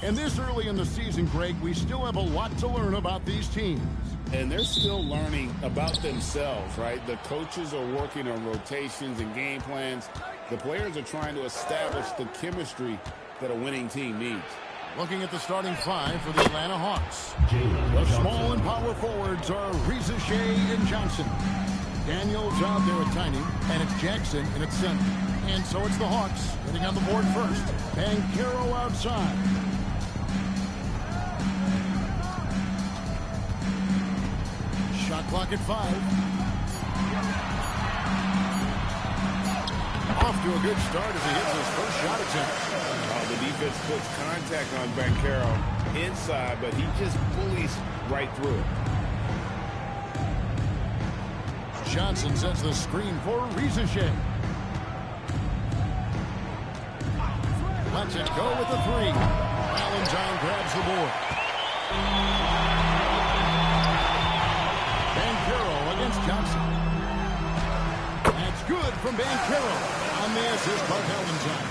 And this early in the season, Greg, we still have a lot to learn about these teams. And they're still learning about themselves, right? The coaches are working on rotations and game plans. The players are trying to establish the chemistry that a winning team needs. Looking at the starting five for the Atlanta Hawks. The small and power forwards are Reza Shea and Johnson. Daniels out there at Tiny, and it's Jackson in its center. And so it's the Hawks hitting on the board first. Banchero outside. Shot clock at 5. Off to a good start as he hits his first shot attempt. The defense puts contact on Banchero inside, but he just bullies right through it. Johnson sets the screen for Reza Shea. Lets it go with the 3. Valentine grabs the board. Banchero against Johnson. That's good from Banchero. On the assist by Valentine.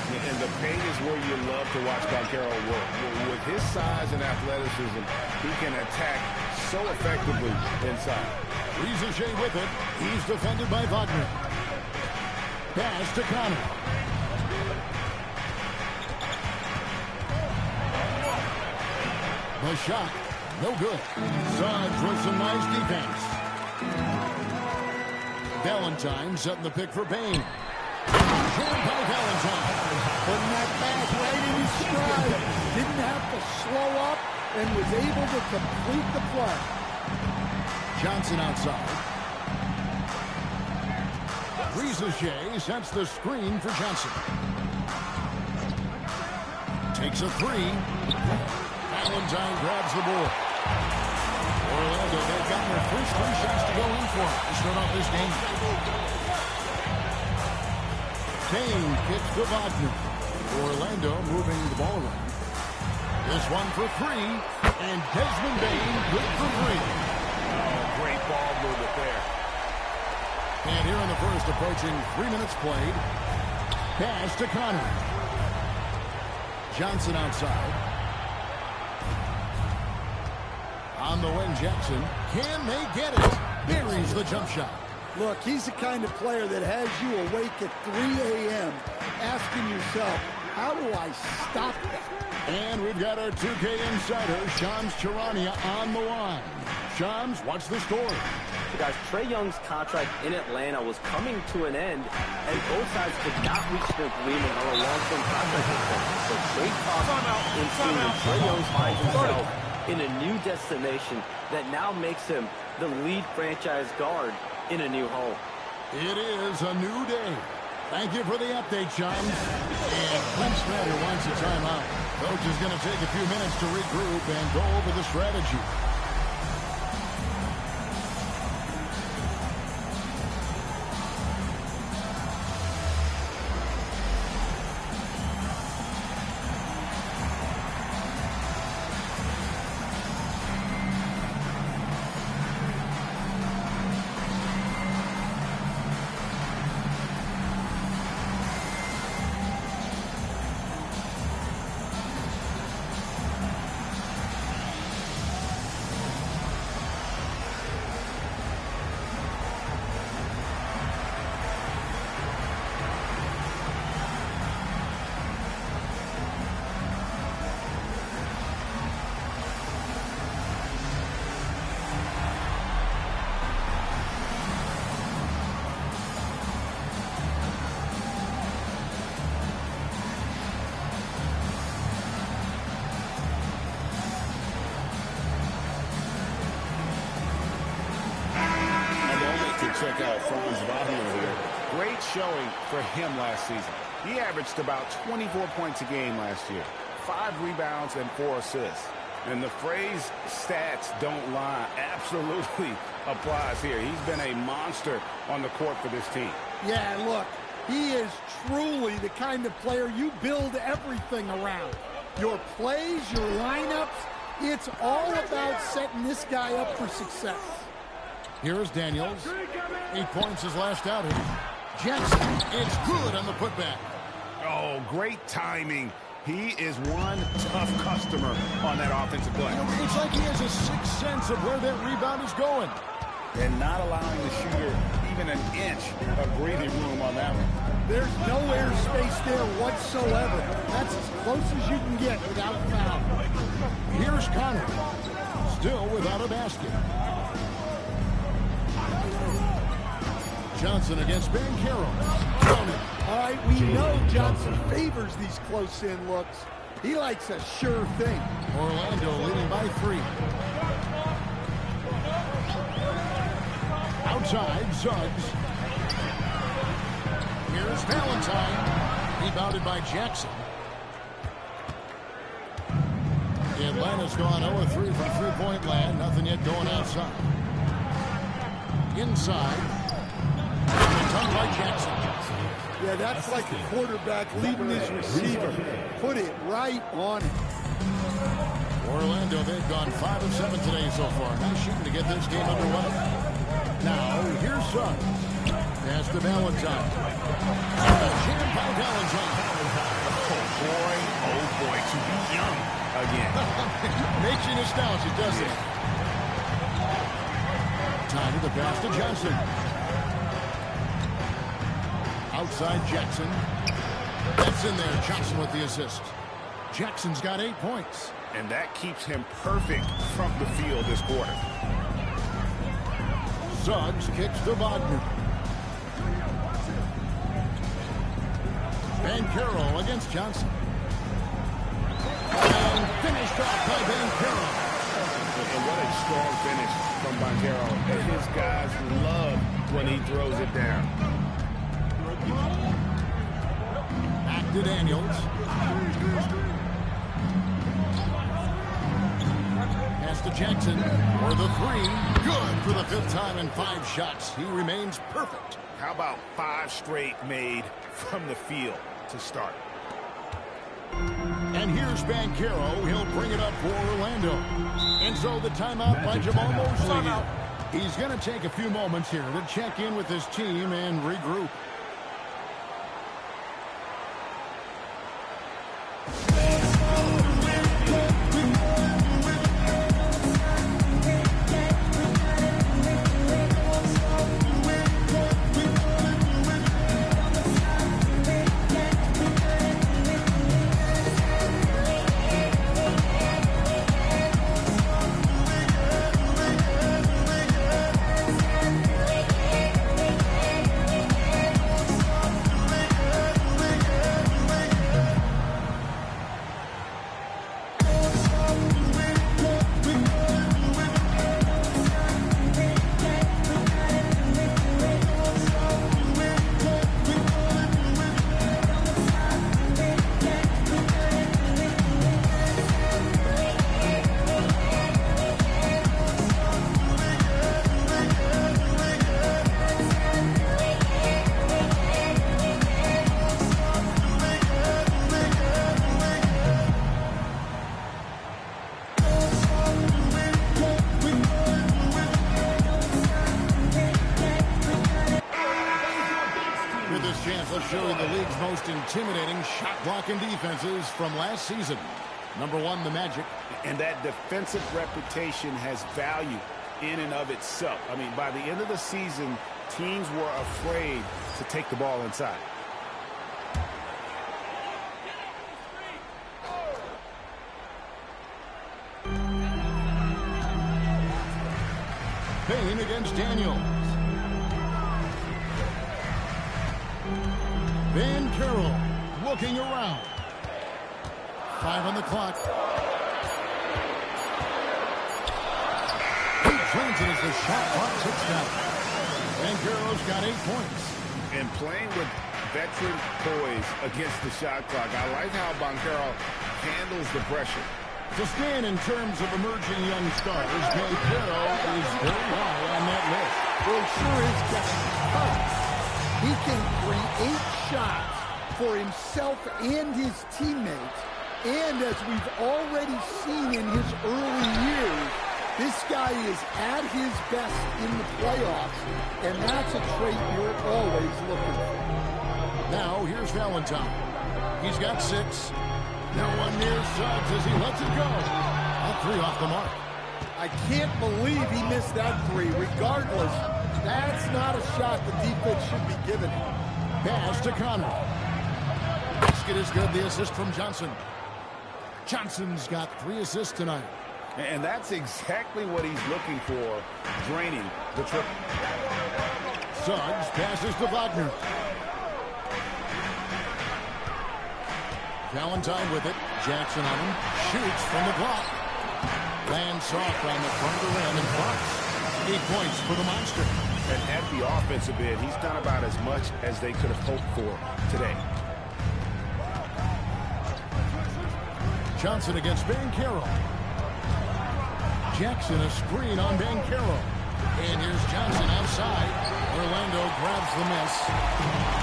And the paint is where you love to watch Banchero work. With his size and athleticism, he can attack so effectively inside. Reza Shea with it. He's defended by Wagner. Pass to Connor. The shot, no good. Suggs with some nice defense. Valentine setting the pick for Bane. Jammed by Valentine. Putting that pass right in his stride. Didn't have to slow up and was able to complete the play. Johnson outside. Reza Shea sets the screen for Johnson. Takes a 3. Valentine grabs the board. Orlando, they've got their first 3 shots to go in for to start off this game. Kane kicks to Wagner. Orlando moving the ball around. This one for 3. And Desmond Bane good for 3. Oh, great ball movement there. And here in the first, approaching 3 minutes played. Pass to Connor. Johnson outside. On the wing, Jackson. Can they get it? Buries the jump shot. Look, he's the kind of player that has you awake at 3 a.m. asking yourself, how do I stop that? And we've got our 2K insider, Shams Charania, on the line. Shams, what's the story? Guys, Trae Young's contract in Atlanta was coming to an end, and both sides could not reach an agreement on a long-term contract extension. So trade talks ensued, and Trae Young finds himself in a new destination that now makes him the lead franchise guard in a new home. It is a new day. Thank you for the update, Shams. And Clint Snyder wants a timeout. Coach is going to take a few minutes to regroup and go over the strategy. Check out Franz Wagner here. Great showing for him last season. He averaged about 24 points a game last year, 5 rebounds and 4 assists. And the phrase stats don't lie absolutely applies here. He's been a monster on the court for this team. Yeah, look, he is truly the kind of player you build everything around. Your plays, your lineups, it's all about setting this guy up for success. Here's Daniels. 8 points his last outing. Jackson, it's good on the putback. Oh, great timing He is one tough customer on that offensive play. It's like he has a sixth sense of where that rebound is going. And not allowing the shooter even an inch of breathing room on that one. There's no airspace there whatsoever. That's as close as you can get without foul. Here's Connor, still without a basket. Johnson against Banchero. All right, we know Johnson favors these close-in looks. He likes a sure thing. Orlando leading by 3. Outside, Suggs. Here's Valentine. Rebounded by Jackson. Atlanta's gone 0-3 from three-point land. Nothing yet going outside. Inside. Done by Jackson. Yeah, that's like a quarterback leading his receiver. Put it right on it. Orlando, they've gone 5 of 7 today so far. Nice shooting to get this game underway. Now, here's Suggs. Pass to Valentine. Jammed by Valentine. Oh boy, to be young again. Makes you nostalgic, doesn't it? Time to the pass to Johnson. Outside Jackson. That's in there. Johnson with the assist. Jackson's got 8 points. And that keeps him perfect from the field this quarter. Suggs kicks to Wagner. Banchero against Johnson. And finished off by Banchero. And what a strong finish from Banchero. His guys love when he throws it down. Back to Daniels. Pass to Jackson for the 3. Good for the 5th time in 5 shots. He remains perfect. How about 5 straight made from the field to start? And here's Banchero. He'll bring it up for Orlando. And so the timeout by Jamal Mosley. He's going to take a few moments here to check in with his team and regroup. Showing the league's most intimidating shot-blocking defenses from last season. Number 1, the Magic. And that defensive reputation has value in and of itself. I mean, by the end of the season, teams were afraid to take the ball inside. Payne against Daniels. Banchero looking around. 5 on the clock. Pete Johnson as the shot clock ticks down. Banchero's got 8 points. And playing with veteran poise against the shot clock. I like how Banchero handles the pressure. To stand in terms of emerging young stars, Banchero is very high on that list. Well, sure is getting tough. He can create shots for himself and his teammates. And as we've already seen in his early years, this guy is at his best in the playoffs. And that's a trait you're always looking for. Now, here's Valentine. He's got 6. Now one near Suggs as he lets it go. A three off the mark. I can't believe he missed that three. Regardless, that's not a shot the defense should be giving him. Pass to Connor. Basket is good. The assist from Johnson. Johnson's got 3 assists tonight. And that's exactly what he's looking for, draining the triple. Suggs passes to Wagner. Valentine with it. Jackson on him. Shoots from the block. Lands soft on the front of the rim and blocks. 8 points for the Monster. And at the offensive end, he's done about as much as they could have hoped for today. Johnson against Banchero. Jackson a screen on Banchero. And here's Johnson outside. Orlando grabs the miss.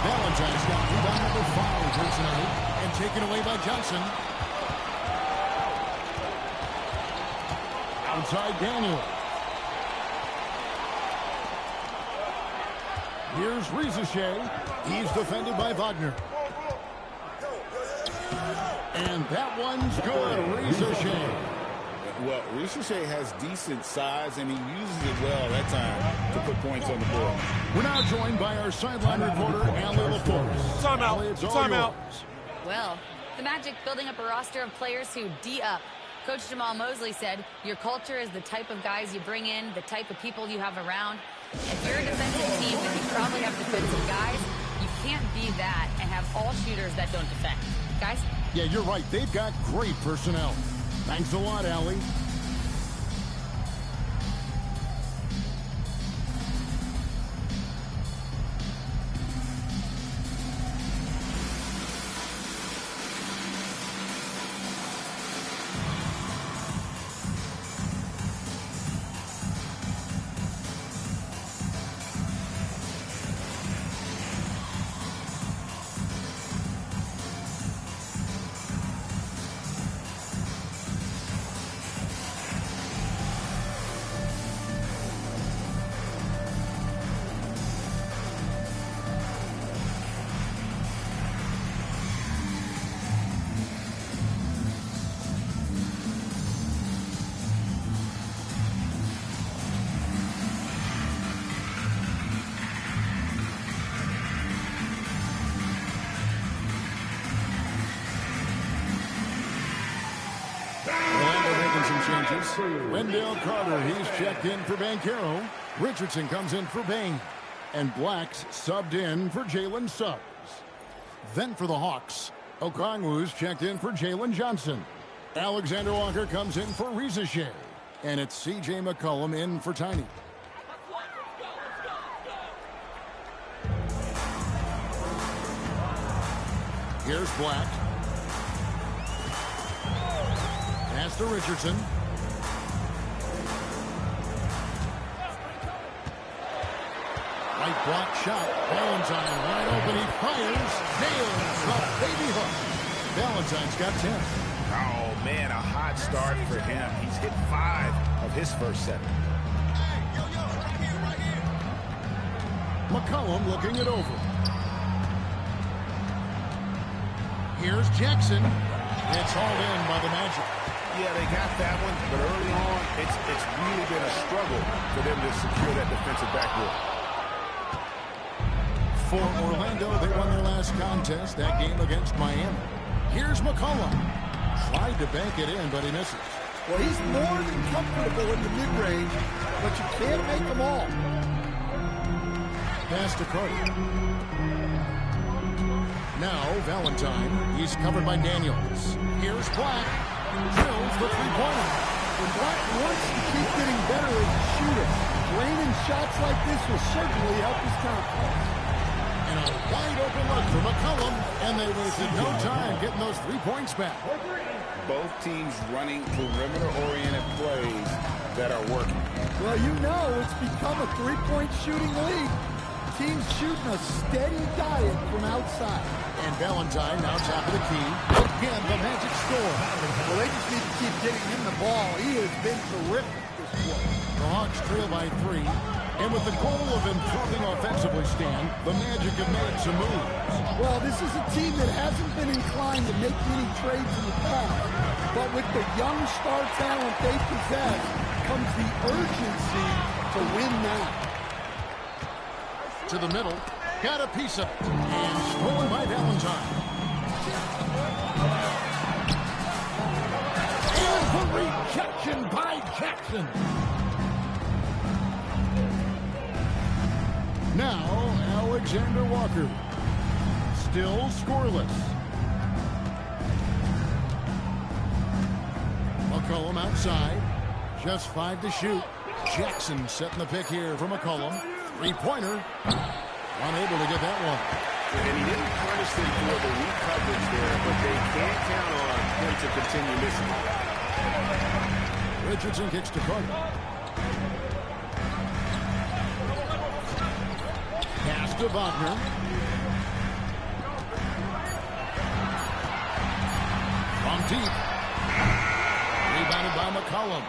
Valentine's got rebound number 5 here tonight. And taken away by Johnson. Outside Daniel. Here's Rizachet. He's defended by Wagner. And that one's good. Rizachet. Well, Rizachet has decent size, and he uses it well that time to put points on the board. We're now joined by our sideline reporter, Allie LaForce. Timeout. Well, the Magic building up a roster of players who D-up. Coach Jamal Mosley said, your culture is the type of guys you bring in, the type of people you have around. If you're a defensive team and you probably have defensive guys, you can't be that and have all shooters that don't defend. Guys? Yeah, you're right. They've got great personnel. Thanks a lot, Allie. Wendell Carter, he's checked in for Banchero. Richardson comes in for Bain. And Black's subbed in for Jalen Suggs. Then for the Hawks, Okongwu's checked in for Jalen Johnson. Alexander Walker comes in for Rizachet. And it's C.J. McCollum in for Tiny. Here's Black. Pass to Richardson. Right block shot. Valentine wide open. He fires. Nails the baby hook. Valentine's got 10. Oh, man, a hot start for him. He's hit 5 of his first 7. McCollum looking it over. Here's Jackson. It's hauled in by the Magic. Yeah, they got that one, but early on, it's really been a struggle for them to secure that defensive backboard. For Orlando, they won their last contest, that game against Miami. Here's McCollum. Tried to bank it in, but he misses. Well, he's more than comfortable in the mid-range, but you can't make them all. Pass to Carter. Now, Valentine. He's covered by Daniels. Here's Black. Drills the three-pointer. And Black wants to keep getting better as a shooter. Draining shots like this will certainly help his confidence. And a wide-open look for McCollum, and they wasted no time getting those 3 points back. Both teams running perimeter-oriented plays that are working. Well, you know it's become a three-point shooting league. Teams shooting a steady diet from outside. And Valentine now top of the key. Again, the Magic score. Well, they just need to keep getting him the ball. He has been terrific this quarter. The Hawks trail by 3. And with the goal of improving offensively, Stan, the Magic have made some moves. Well, this is a team that hasn't been inclined to make many trades in the past. But with the young star talent they possess comes the urgency to win now. To the middle. Got a piece of it. And stolen by Valentine. And the rejection by Jackson. Now, Alexander Walker. Still scoreless. McCollum outside. Just 5 to shoot. Jackson setting the pick here for McCollum. Three-pointer. Unable to get that one. And he didn't punish them for the weak coverage there, but they can't count on him to continue missing. Richardson kicks to Carter. Pass to Wagner. From deep. Rebounded by McCollum.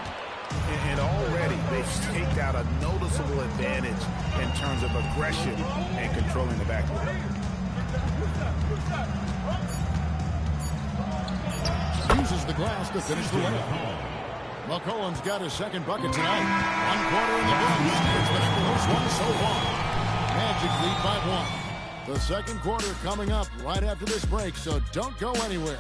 And already they've staked out a noticeable advantage in terms of aggression and controlling the backcourt. Uses the glass to finish the layup. McCollum's got his second bucket tonight. 1 quarter in the books. It's been a close one so far. Magic lead by 1. The second quarter coming up right after this break, so don't go anywhere.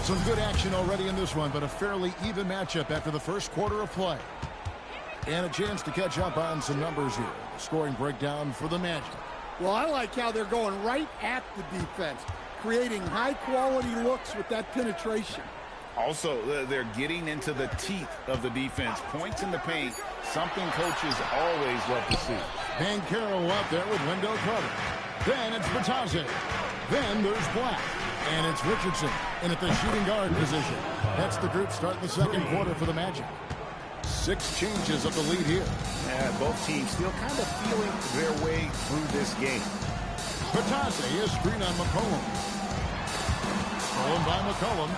Some good action already in this one, but a fairly even matchup after the first quarter of play. And a chance to catch up on some numbers here. Scoring breakdown for the Magic. Well, I like how they're going right at the defense, creating high-quality looks with that penetration. Also, they're getting into the teeth of the defense. Points in the paint, something coaches always love to see. Banchero out there with Wendell Carter. Then it's Bertazzi. Then there's Black. And it's Richardson in at the shooting guard position. That's the group starting the second quarter for the Magic. 6 changes of the lead here. Both teams still kind of feeling their way through this game. Bertazzi is screen on McCollum. Stolen by McCollum.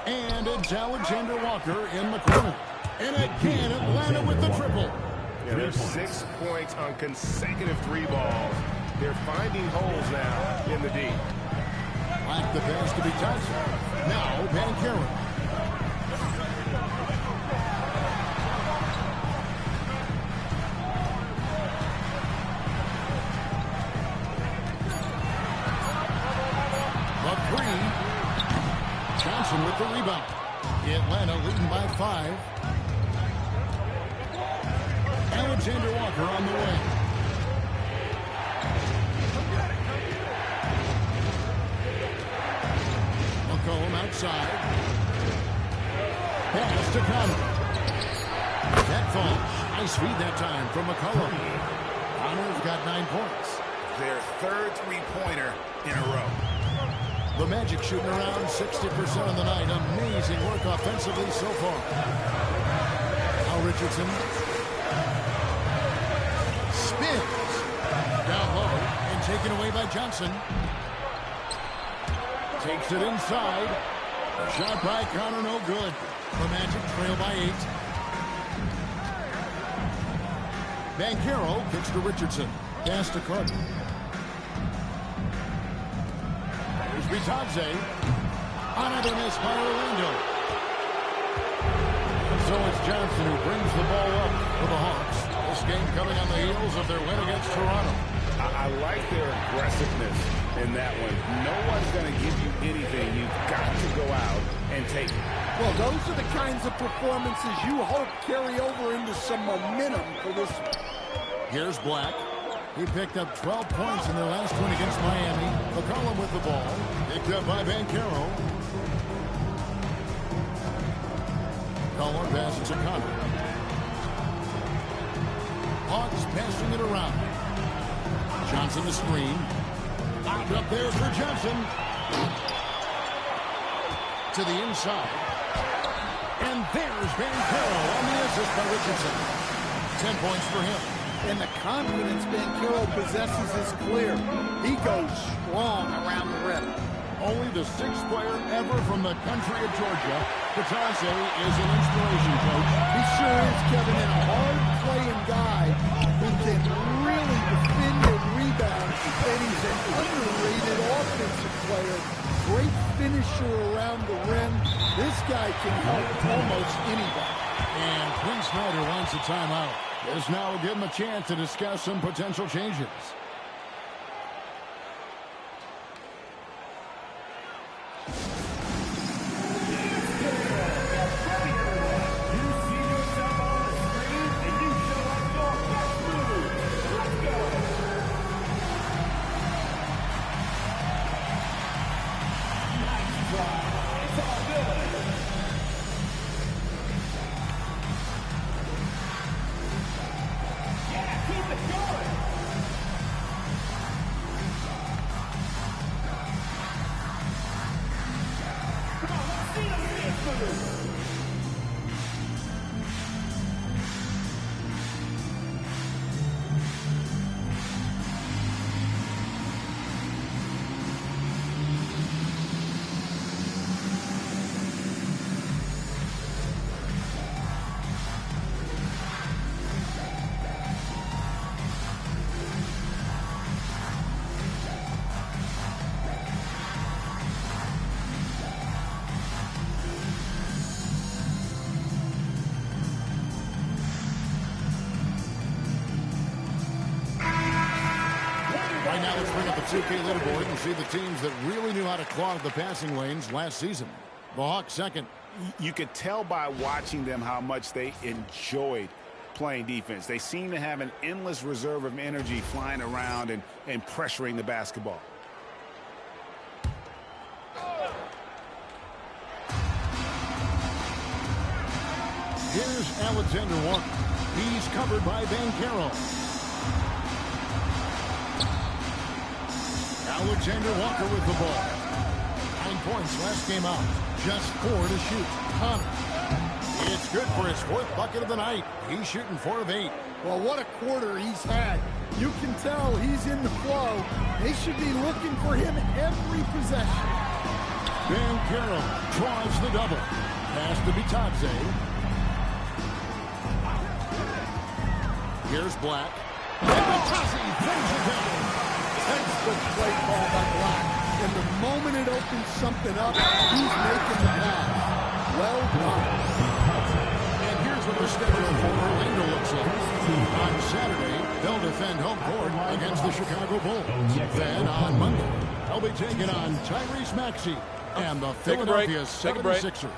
And it's Alexander Walker in the corner. And again, Atlanta with the triple. Yeah, there's 6 points on consecutive 3 balls. They're finding holes now in the D. Like the pass to be touched. Now, Banchero. McCree. Johnson with the rebound. Atlanta leading by 5. Alexander Walker on the way. McCollum outside. Pass to Conner. That falls. Nice feed that time from McCollum. Conner's got 9 points. Their third three-pointer in a row. The Magic shooting around 60% of the night. Amazing work offensively so far. Now Richardson spins. Down low and taken away by Johnson. Takes it inside. Shot by Conner, no good. The Magic trail by 8. Banchero kicks to Richardson. Pass to Carter. Here's Bertazzi. Another miss by Orlando. So it's Johnson who brings the ball up for the Hawks. This game coming on the heels of their win against Toronto. I like their aggressiveness in that one. No one's going to give you anything. You've got to go out and take it. Well, those are the kinds of performances you hope carry over into some momentum for this one. Here's Black. He picked up 12 points in their last win against Miami. McCollum with the ball. Picked up by Banchero. McCollum passes to Connor. Hawks passing it around. Johnson the screen. Out up there for Johnson. To the inside. And there's Banchero on the assist by Richardson. 10 points for him. And the confidence Banchero possesses is clear. He goes strong around the rim. Only the sixth player ever from the country of Georgia. Katase is an inspiration, Coach. He sure is, Kevin, and a hard-playing guy who can really defend and rebound. And he's an underrated offensive player. Great finisher around the rim. This guy can help almost anybody. And Quinn Snyder wants a timeout. This now will give him a chance to discuss some potential changes. Right now, let's bring up the 2K leaderboard and see the teams that really knew how to clog the passing lanes last season. The Hawks second. You could tell by watching them how much they enjoyed playing defense. They seem to have an endless reserve of energy flying around and pressuring the basketball. Here's Alexander Walker. He's covered by Banchero. Alexander Walker with the ball. 9 points last game out. Just 4 to shoot. Connor. It's good for his 4th bucket of the night. He's shooting 4 of 8. Well, what a quarter he's had. You can tell he's in the flow. They should be looking for him every possession. Banchero draws the double. Pass to Bitadze. Here's Black. And Bitadze throws it down. Textbook play ball by Black. And the moment it opens something up, he's making the pass. Well done. And here's what the schedule for Orlando looks like. On Saturday, they'll defend home court against the Chicago Bulls. Then on Monday, they'll be taking on Tyrese Maxey and the Philadelphia 76ers.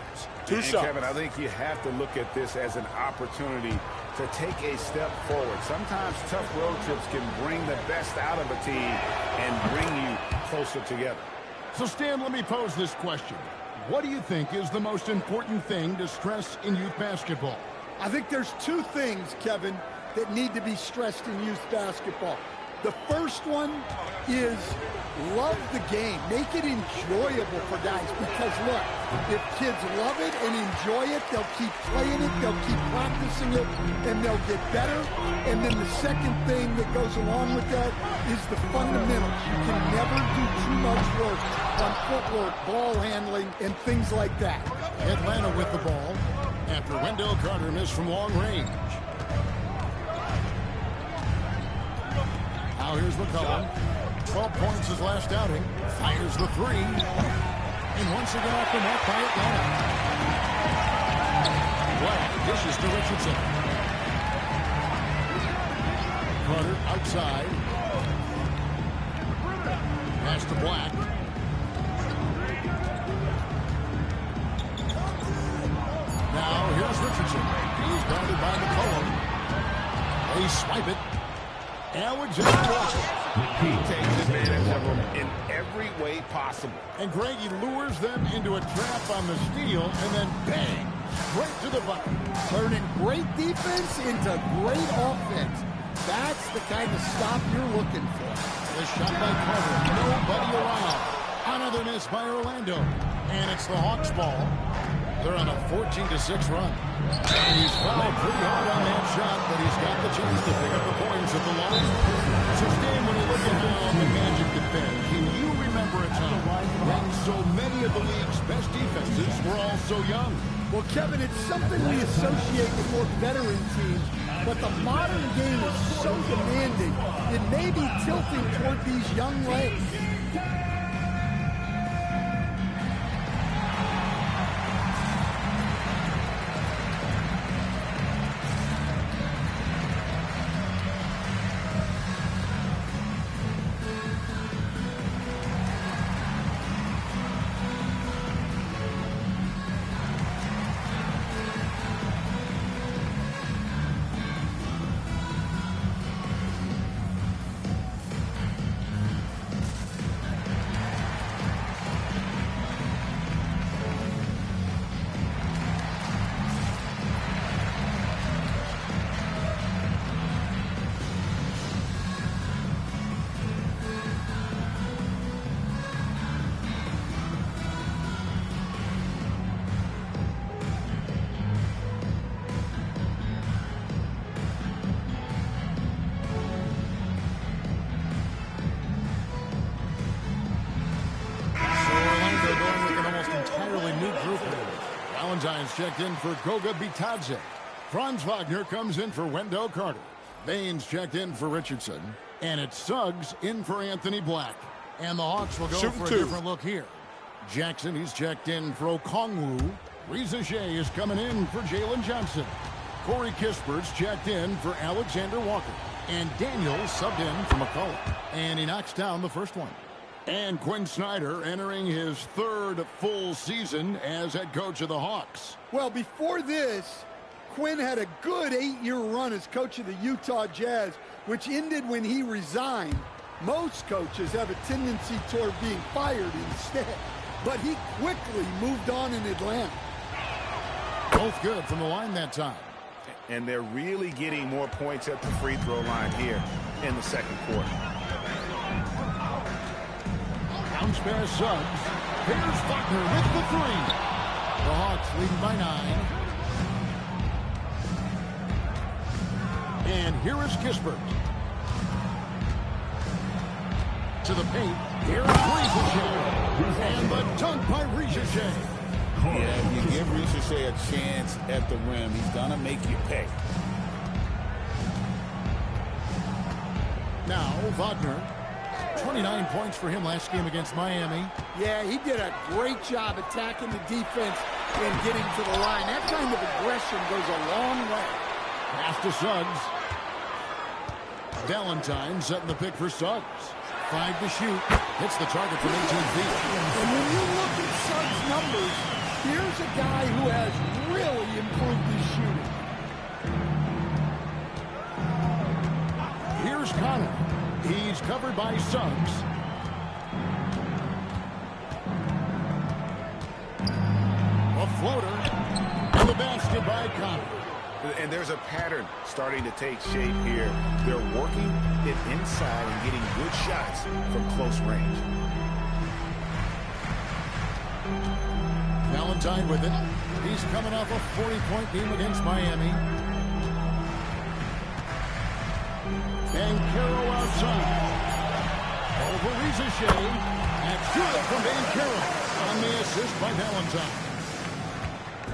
And Kevin, I think you have to look at this as an opportunity to take a step forward. Sometimes tough road trips can bring the best out of a team and bring you closer together. So, Stan, let me pose this question. What do you think is the most important thing to stress in youth basketball? I think there's 2 things, Kevin, that need to be stressed in youth basketball. The first one is love the game. Make it enjoyable for guys because, look, if kids love it and enjoy it, they'll keep playing it, they'll keep practicing it, and they'll get better. And then the second thing that goes along with that is the fundamentals. You can never do too much work on footwork, ball handling, and things like that. Atlanta with the ball after Wendell Carter missed from long range. Now here's McCollum. 12 points his last outing. Fires the 3. And once again off the mark by Atlanta. Black dishes to Richardson. Carter outside. pass to Black. Now here's Richardson. He's guarded by McCollum. They swipe it. Alexander Walker. He takes advantage of them in every way possible. And Greg, he lures them into a trap on the steal, and then bang, straight to the bucket. Turning great defense into great offense. That's the kind of stop you're looking for. The shot by Carter. Nobody around. Another miss by Orlando. And it's the Hawks ball. They're on a 14-6 run. And he's fouled pretty hard on that shot, but he's got the chance to pick up the points at the line. So, Stan, when you look at how the Magic defend, can you remember a time when so many of the league's best defenses were all so young? Well, Kevin, it's something we associate with more veteran teams, but the modern game is so demanding, it may be tilting toward these young legs. Valentine's checked in for Goga Bitadze. Franz Wagner comes in for Wendell Carter. Baines checked in for Richardson. And it's Suggs in for Anthony Black. And the Hawks will go for a different look here. Jackson, he's checked in for Okongwu. Reza Shea is coming in for Jalen Johnson. Corey Kispert's checked in for Alexander Walker. And Daniels subbed in for McCullough. And he knocks down the first one. And Quinn Snyder entering his third full season as head coach of the Hawks. Well, before this, Quinn had a good 8-year run as coach of the Utah Jazz, which ended when he resigned. Most coaches have a tendency toward being fired instead, but he quickly moved on in Atlanta. Both good from the line that time. And they're really getting more points at the free throw line here in the second quarter. Bounce pass Suggs. Here's Wagner with the three. The Hawks leading by 9. And here is Kispert. To the paint. Here's Reza Shea. And the dunk by Reza Shea. Yeah, if you give Reza Shea a chance at the rim, he's going to make you pay. Now, Wagner. 29 points for him last game against Miami. Yeah, he did a great job attacking the defense and getting to the line. That kind of aggression goes a long way. Pass to Suggs. Valentine setting the pick for Suggs. 5 to shoot. Hits the target from 18 feet. And when you look at Suggs' numbers, here's a guy who has really improved his shooting. Here's Connor. He's covered by Suggs. A floater. And the basket by Connor. And there's a pattern starting to take shape here. They're working it inside and getting good shots from close range. Valentine with it. He's coming off a 40-point game against Miami. Banchero outside. Over Reza Shea. That's good from Banchero on the assist by Valentine.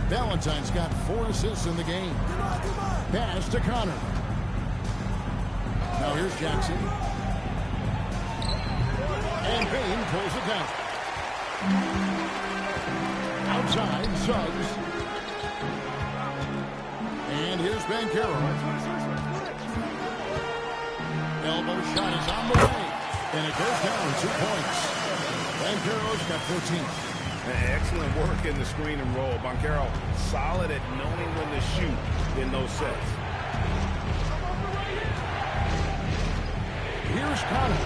Valentine's got 4 assists in the game. Pass to Connor. Now here's Jackson. And Bain pulls it down. Outside, Suggs. And here's Banchero. Elbow shot is on the way. And it goes down 2 points. Banchero's got 14. Excellent work in the screen and roll. Banchero solid at knowing when to shoot in those sets. Here's Connor.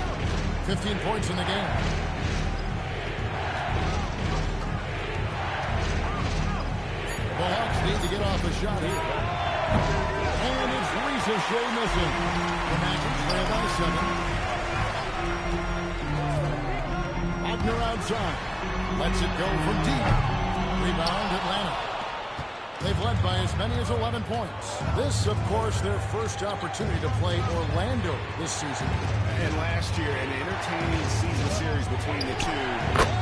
15 points in the game. The Hawks need to get off a shot here. And it's Risacher missing. The Magic trail by 7. Wagner outside. Lets it go from deep. Rebound Atlanta. They've led by as many as 11 points. This, of course, their first opportunity to play Orlando this season. And last year, an entertaining season series between the two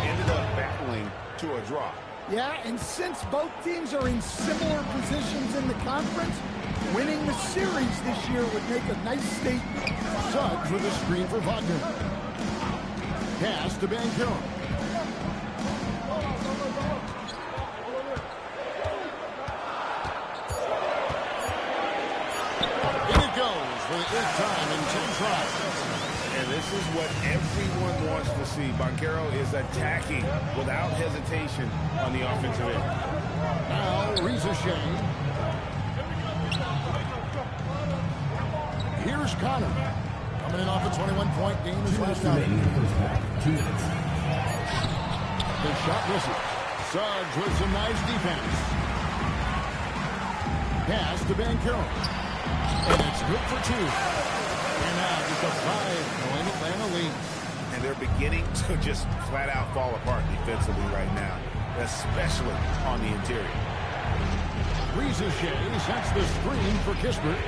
ended up battling to a draw. Yeah, and since both teams are in similar positions in the conference, winning the series this year would make a nice statement. Suggs with a screen for Wagner. Pass to Banchero. For the 8th time in 10 tries. And this is what everyone wants to see. Banchero is attacking without hesitation on the offensive end. Now, Risacher. Here's Connor. Coming in off a 21-point game his last night. The shot misses. Suggs with some nice defense. Pass to Banchero. And it's good for 2. And now just a 5-point Atlanta lead. And they're beginning to just flat out fall apart defensively right now, especially on the interior. Risacher sets the screen for Kispert.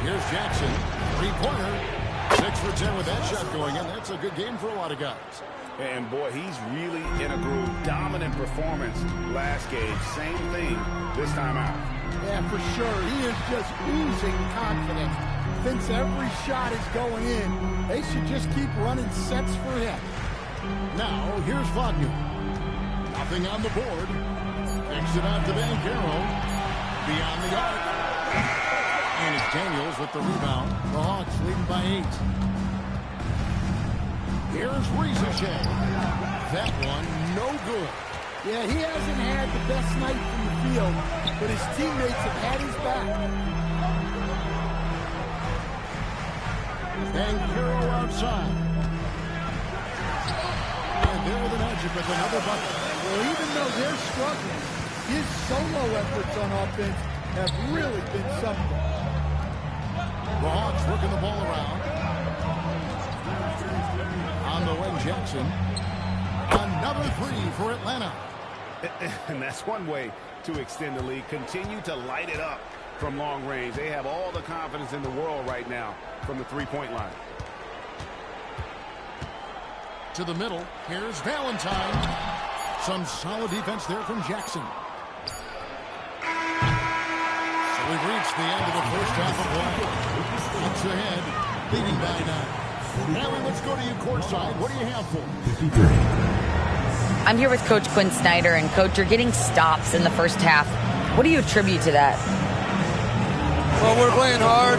Here's Jackson. 3-pointer. 6 for 10 with that shot going in. That's a good game for a lot of guys. And boy, he's really in a groove. Dominant performance last game. Same thing this time out. Yeah, for sure. He is just oozing confidence. Thinks every shot is going in. They should just keep running sets for him. Now, here's Wagner. Nothing on the board. Kicks it out to Banchero. Beyond the arc. And it's Daniels with the rebound. The Hawks leading by 8. Here's Risacher. That one, no good. Yeah, he hasn't had the best night from the field, but his teammates have had his back. Banchero outside. And there with the Magic with another bucket. Well, even though they're struggling, his solo efforts on offense have really been something. The Hawks working the ball around. On the wing, Jackson. Another 3 for Atlanta. And that's one way to extend the lead. Continue to light it up from long range. They have all the confidence in the world right now from the 3-point line. To the middle. Here's Valentine. Some solid defense there from Jackson. So we've reached the end of the first half of play. Hawks ahead, leading by 9. Allie, let's go to you courtside. What do you have for us? I'm here with Coach Quinn Snyder, and Coach, you're getting stops in the first half. What do you attribute to that? Well, we're playing hard,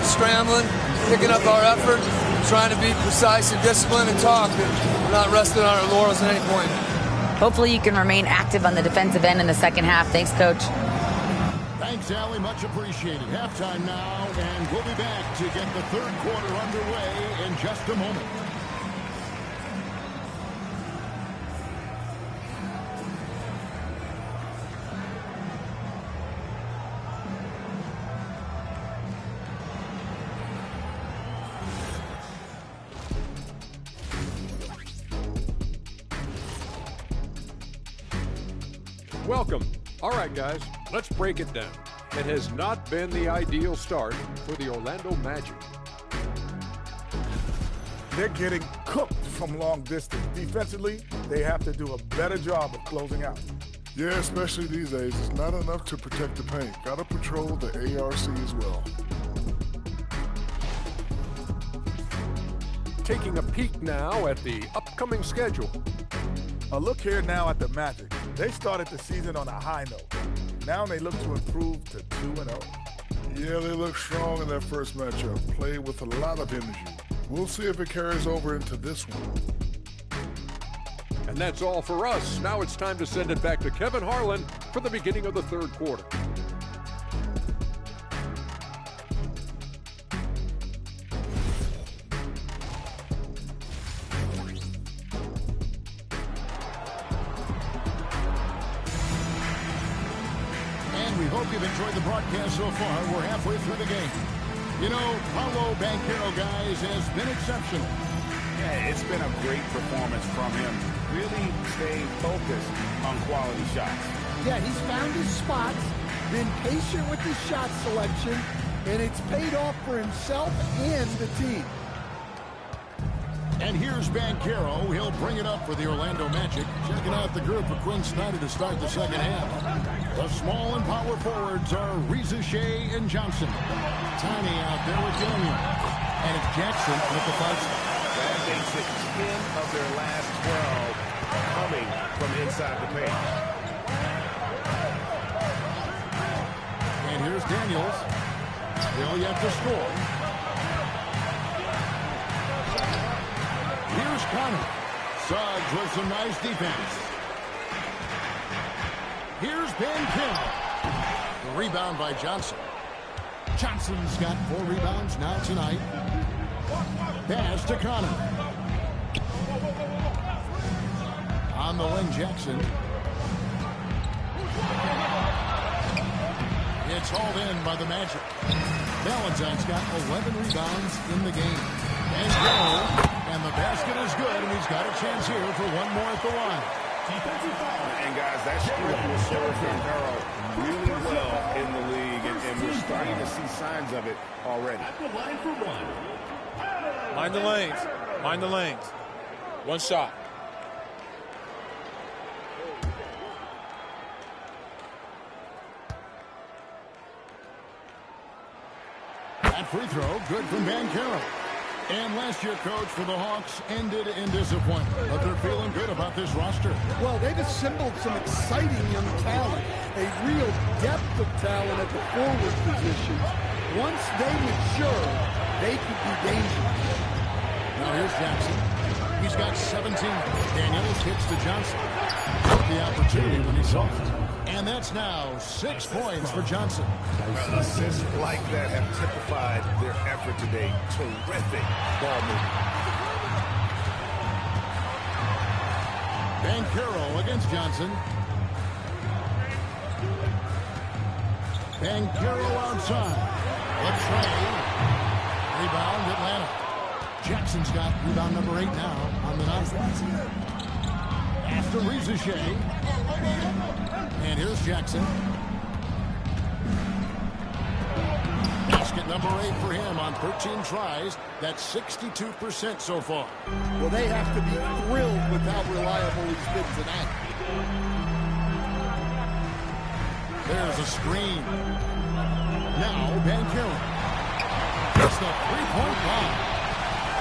scrambling, picking up our effort, trying to be precise and disciplined and talk, and we're not resting on our laurels at any point. Hopefully you can remain active on the defensive end in the second half. Thanks, Coach. Thanks, Allie. Much appreciated. Halftime now, and we'll be back to get the third quarter underway in just a moment. Welcome. All right, guys, let's break it down. It has not been the ideal start for the Orlando Magic. They're getting cooked from long distance. Defensively, they have to do a better job of closing out. Yeah, especially these days. It's not enough to protect the paint. Got to patrol the ARC as well. Taking a peek now at the upcoming schedule. A look here now at the Magic. They started the season on a high note. Now they look to improve to 2-0. Yeah, they look strong in that first matchup. Played with a lot of energy. We'll see if it carries over into this one. And that's all for us. Now it's time to send it back to Kevin Harlan for the beginning of the third quarter. We hope you've enjoyed the broadcast so far. We're halfway through the game. You know, Paolo Banchero, guys, has been exceptional. Yeah, it's been a great performance from him. Really staying focused on quality shots. Yeah, he's found his spots, been patient with his shot selection, and it's paid off for himself and the team. And here's Banchero. He'll bring it up for the Orlando Magic. Checking out the group for Quinn Snyder to start the second half. The small and power forwards are Reza Shea and Johnson. Tiny out there with Daniel. And it's Jackson with the foul. That makes it 10 of their last 12 coming from inside the paint. And here's Daniels. Still yet to score. Here's Connor. Suggs with some nice defense. Here's Banchero. The rebound by Johnson. Johnson's got 4 rebounds now tonight. Pass to Connor. On the wing, Jackson. It's hauled in by the Magic. Valentine's got 11 rebounds in the game. And the basket is good, and he's got a chance here for one more at the line. And guys, that strip will serve Banchero really well in the league, and we're starting to see signs of it already. Mind the lanes. Mind the lanes. One shot. That free throw, good from Banchero. And last year, coach, for the Hawks ended in disappointment. But they're feeling good about this roster. Well, they've assembled some exciting young talent, a real depth of talent at the forward positions. Once they mature, they could be dangerous. Now here's Jackson. He's got 17. Daniels hits to Johnson. Took the opportunity when he saw it. And that's now 6 points for Johnson. Assists like that have typified their effort today. Terrific ball movement. Banchero against Johnson. Banchero outside. Latrey. Rebound Atlanta. Jackson's got rebound number 8 now on the night. After Reza Shea. And here's Jackson. Basket number 8 for him on 13 tries. That's 62% so far. Well, they have to be thrilled with how reliable he's been tonight. There's a screen. Now Banchero. It's the three-point line.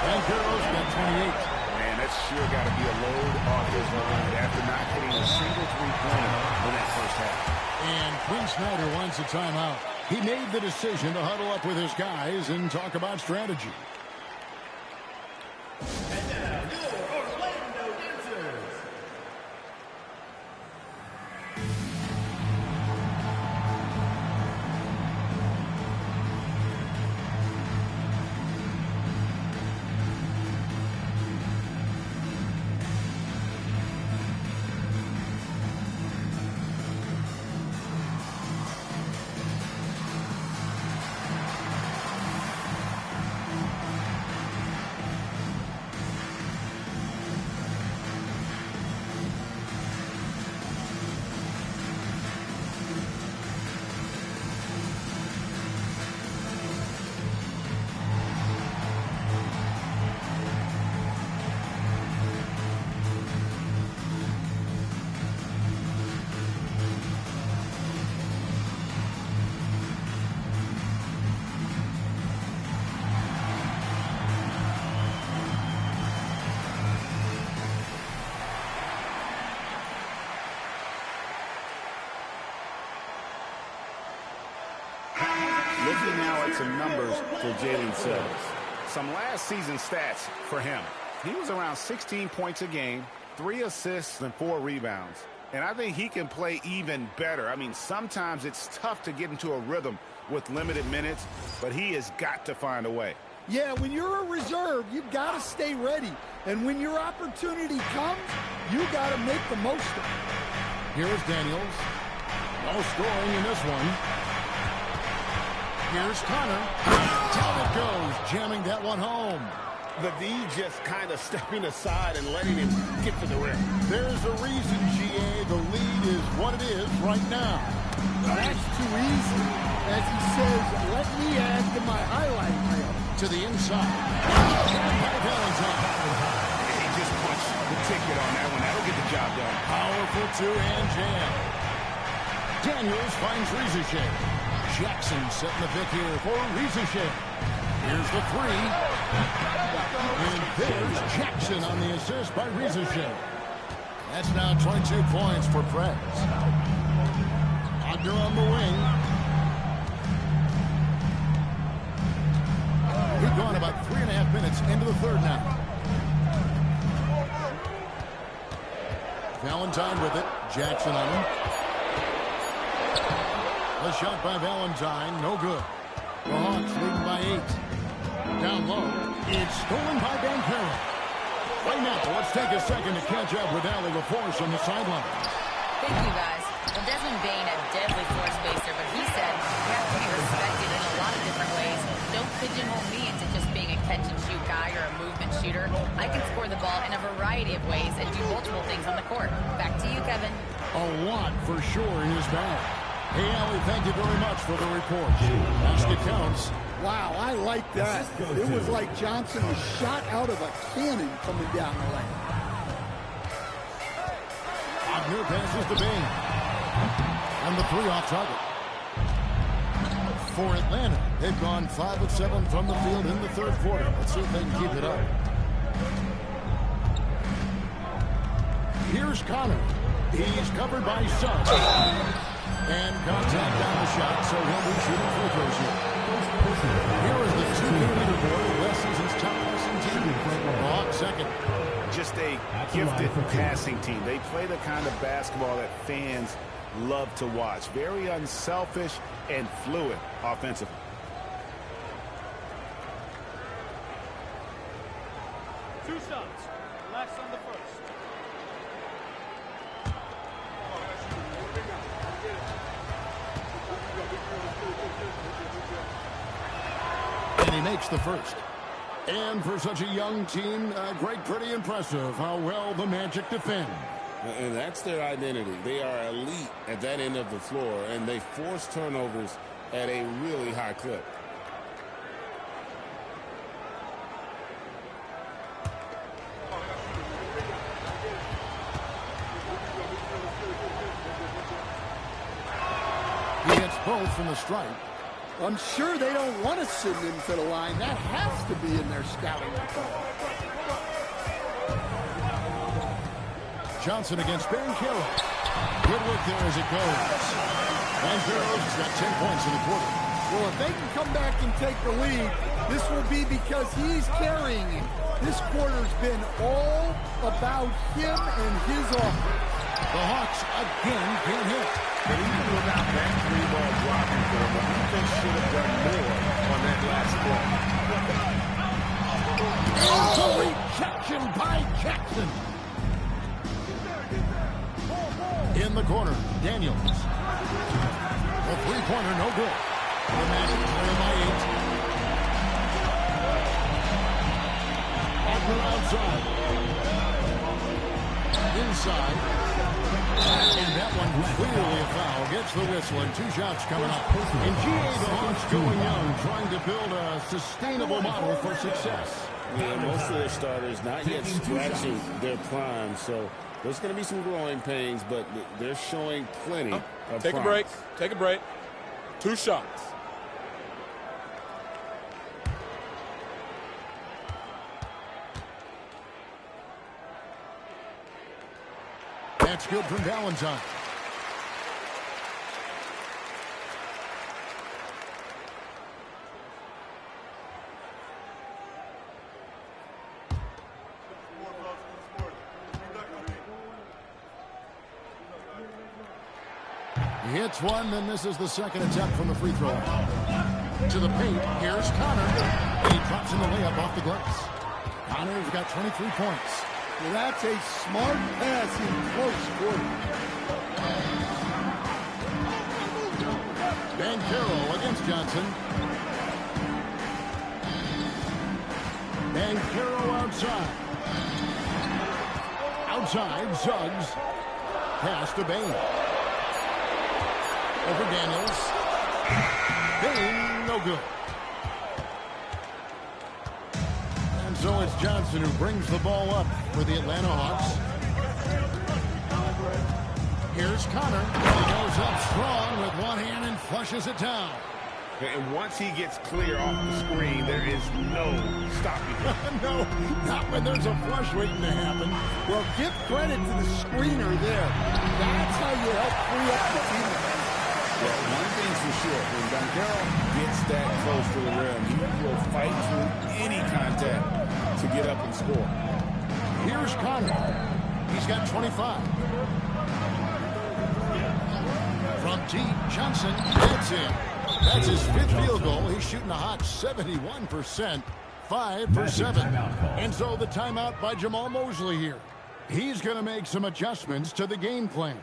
Banchero's got 28. Man, that's sure got to be a load off his mind after not hitting a single three-pointer in that first half. And Quinn Snyder wants a timeout. He made the decision to huddle up with his guys and talk about strategy. And now, your Orlando Dancers. some numbers for Jalen Suggs. Some last season stats for him. He was around 16 points a game, 3 assists, and 4 rebounds. And I think he can play even better. I mean, sometimes it's tough to get into a rhythm with limited minutes, but he has got to find a way. Yeah, when you're a reserve, you've got to stay ready. And when your opportunity comes, you got to make the most of it. Here's Daniels. No scoring in this one. Here's Connor. Down it goes, jamming that one home. The D just kind of stepping aside and letting him get to the rim. There's a reason, GA. The lead is what it is right now. That's too easy. As he says, let me add to my highlight reel. To the inside. By Valentine. He just punched the ticket on that one. That'll get the job done. Powerful two-hand jam. Daniels finds Rizachet. Jackson setting the pick here for Rizachet. Here's the three. And there's Jackson on the assist by Rizachet. That's now 22 points for Preds. Ogner on the wing. We've gone about 3.5 minutes into the third now. Valentine with it. Jackson on him. The shot by Valentine, no good. The Hawks leading by 8. Down low. It's stolen by Banchero. Right now, let's take a second to catch up with Allie LaForce on the sideline. Thank you, guys. Well, Desmond Bane, a deadly floor spacer, but he said we have to be respected in a lot of different ways. Don't pigeonhole me into just being a catch-and-shoot guy or a movement shooter. I can score the ball in a variety of ways and do multiple things on the court. Back to you, Kevin. A lot for sure in his bag. Hey, Allie, thank you very much for the report. Basket counts. Wow, I like that. It was like Johnson was shot out of a cannon coming down the lane. Ogner passes to Bane. And the three off target. For Atlanta, they've gone 5 of 7 from the field in the third quarter. Let's see if they can keep it up. Here's Connor. He's covered by Suggs. And contact down the shot, so he'll be shooting free throws here. Here is the 2-game leaderboard of last season's top passing team. The Hawks second. Just a gifted passing team. They play the kind of basketball that fans love to watch. Very unselfish and fluid offensively. Two shots. Relax on the first. And he makes the first. And for such a young team, Greg, pretty impressive how well the Magic defend. And that's their identity. They are elite at that end of the floor, and they force turnovers at a really high clip. He hits both from the stripe. I'm sure they don't want to send him to the line. That has to be in their scouting report. Johnson against Banchero. Good work there as it goes. Banchero's got 10 points in the quarter. Well, if they can come back and take the lead, this will be because he's carrying him. This quarter's been all about him and his offense. The Hawks again can't hit. But even without that three-ball dropping for him, the defense should have done more on that last play. Into rejection by Jackson. In the corner, Daniels. A three-pointer, no good. The Magic trail by 8. Ogner outside. Inside. And that one clearly a foul. Gets the whistle and 2 shots coming up. And GA, the Hawks going young, trying to build a sustainable model for success. Yeah, most of their starters not yet scratching their prime, so there's going to be some growing pains, but they're showing plenty of Take promise. a break. Take a break. 2 shots. That's good from Valentine. He hits one, then misses the second attempt from the free throw. To the paint, here's Connor. And he drops in the layup off the glass. Connor's got 23 points. Well, that's a smart pass in close quarter. Banchero against Johnson. Banchero outside. Outside, Suggs. Pass to Bane. Over Daniels. Bane, no good. And so it's Johnson who brings the ball up for the Atlanta Hawks. Here's Connor. He goes up strong with one hand and flushes it down. And once he gets clear off the screen, there is no stopping him. No, not when there's a flush waiting to happen. Well, give credit to the screener there. That's how you help free up the team. Well, one thing's for sure, when Banchero gets that close to the rim, he will fight through any contact to get up and score. Here's Connor. He's got 25. From deep, Johnson gets in. That's his fifth field goal. He's shooting a hot 71%, 5 for 7. And so the timeout by Jamahl Mosley here. He's going to make some adjustments to the game plan.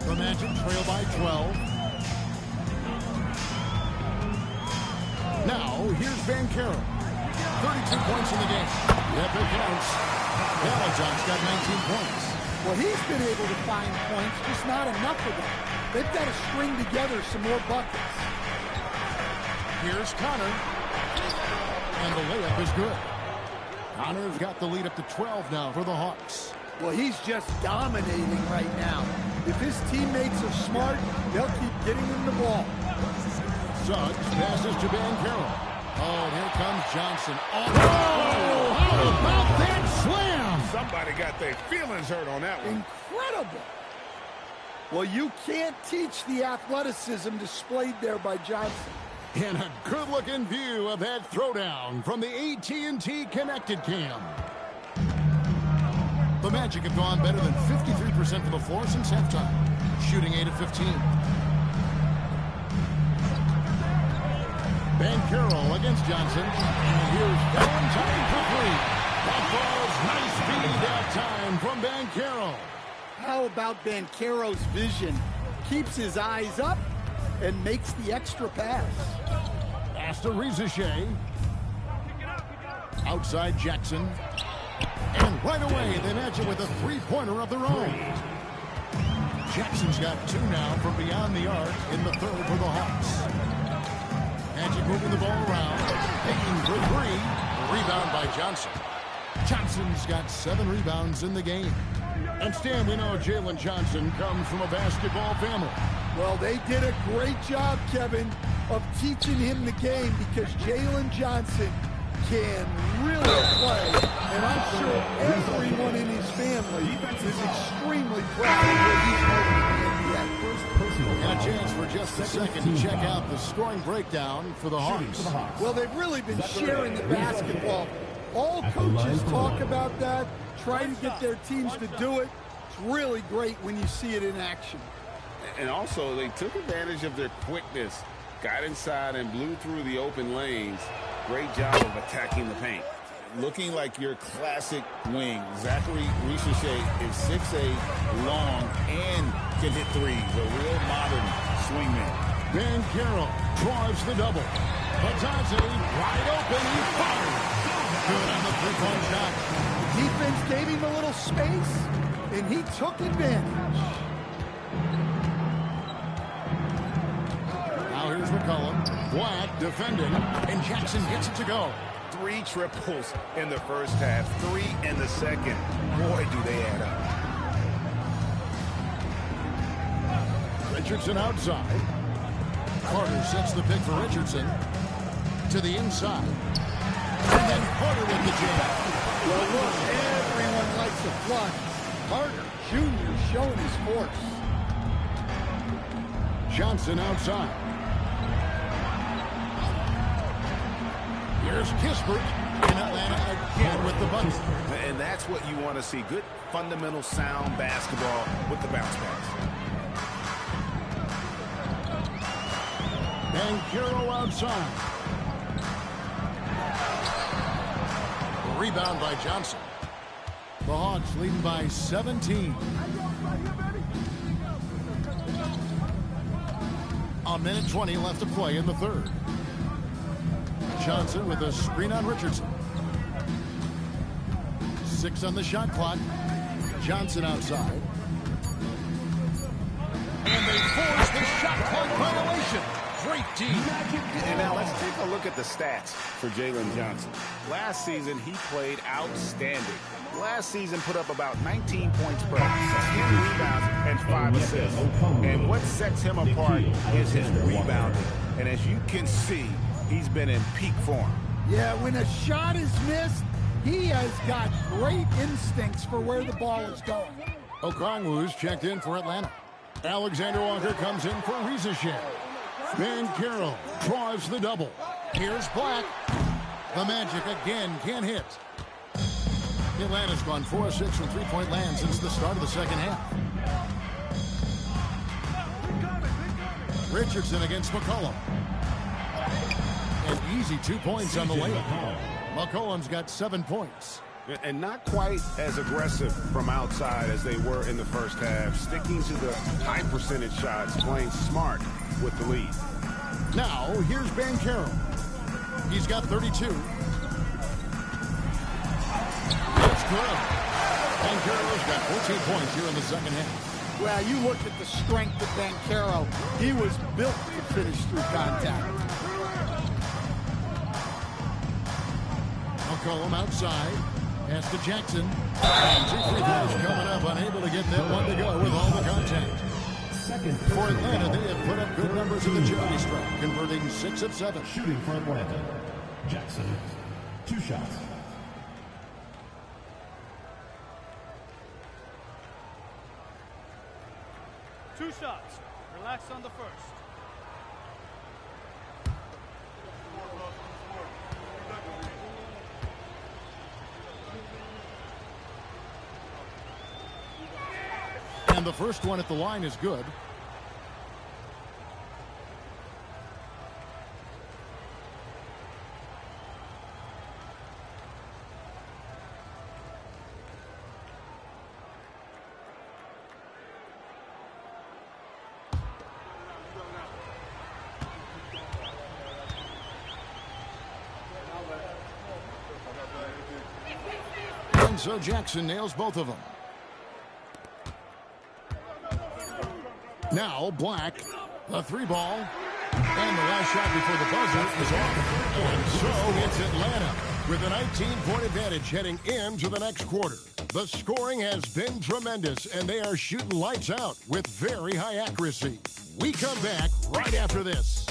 The Magic trail by 12. Now, here's Banchero. 32 points in the game. Yep, it counts. Valentine's got 19 points. Well, he's been able to find points, just not enough of them. They've got to string together some more buckets. Here's Connor. And the layup is good. Connor's got the lead up to 12 now for the Hawks. Well, he's just dominating right now. If his teammates are smart, they'll keep getting him the ball. Suggs passes to Banchero. Oh, and here comes Johnson. Oh, how about that slam? Somebody got their feelings hurt on that one. Incredible. Well, you can't teach the athleticism displayed there by Johnson. And a good-looking view of that throwdown from the AT&T Connected Cam. The Magic have gone better than 53% from the floor since halftime, shooting 8 of 15. Banchero against Johnson. And here's Valentine for three. That ball's nice feed that time from Banchero. How about Banchero's vision? Keeps his eyes up and makes the extra pass. Pass to Rizachet. Outside Jackson. And right away, they match it with a three-pointer of their own. Jackson's got 2 now from beyond the arc in the third for the Hawks. Magic moving the ball around. Payton for 3. Rebound by Johnson. Johnson's got 7 rebounds in the game. And Stan, we know Jalen Johnson comes from a basketball family. Well, they did a great job, Kevin, of teaching him the game because Jalen Johnson can really play, and I'm sure everyone in his family is extremely proud of what he's made in the NBA. And a chance for just a second to check out the scoring breakdown for the Hawks. Well, they've really been sharing the basketball. All coaches talk about that, try to get their teams to do it. It's really great when you see it in action. And also, they took advantage of their quickness, got inside and blew through the open lanes. Great job of attacking the paint. Looking like your classic wing. Zachary Risacher is 6'8", long, and can hit threes. A real modern swingman. Banchero drives the double. Batadze wide open. He fires. Good on the three-point shot. The defense gave him a little space, and he took advantage. Now here's McCollum. Black defending, and Jackson gets it to go. 3 triples in the first half, 3 in the second. Boy, do they add up. Richardson outside. Carter sets the pick for Richardson. To the inside. And then Carter with the jam. Well, look, everyone likes a flush. Carter Jr. showing his force. Johnson outside. Here's Kispert in Atlanta again with the bucket. And that's what you want to see. Good, fundamental, sound basketball with the bounce pass. Banchero outside. Rebound by Johnson. The Hawks leading by 17. A minute 20 left to play in the third. Johnson with a screen on Richardson. 6 on the shot clock. Johnson outside. And they force the shot clock violation. Great D. And now let's take a look at the stats for Jalen Johnson. Last season, he played outstanding. Last season put up about 19 points per game, 10 rebounds, and 5 assists. And what sets him apart is his rebounding. And as you can see, he's been in peak form. Yeah, when a shot is missed, he has got great instincts for where the ball is going. Okongwu's checked in for Atlanta. Alexander Walker comes in for Risacher. Banchero draws the double. Here's Black. The Magic again can't hit. Atlanta's gone 4 of 6 from three-point land since the start of the second half. Richardson against McCollum. An easy 2 points on the layup. McCollum's got 7 points. And not quite as aggressive from outside as they were in the first half. Sticking to the high percentage shots, playing smart with the lead. Now, here's Banchero. He's got 32. That's good. Banchero's got 14 points here in the second half. Well, you look at the strength of Banchero. He was built to finish through contact. McCollum outside. Pass to Jackson. And 2 free throws coming up. Unable to get that one to go with all the contact. For Atlanta, they have put up good numbers in the charity stripe, converting 6 of 7. Shooting for Atlanta. Jackson, 2 shots. Two shots. Relax on the first. And the first one at the line is good. And so Jackson nails both of them. Now Black, the 3 ball, and the last shot before the buzzer is off. And so it's Atlanta with a 19-point advantage heading into the next quarter. The scoring has been tremendous, and they are shooting lights out with very high accuracy. We come back right after this.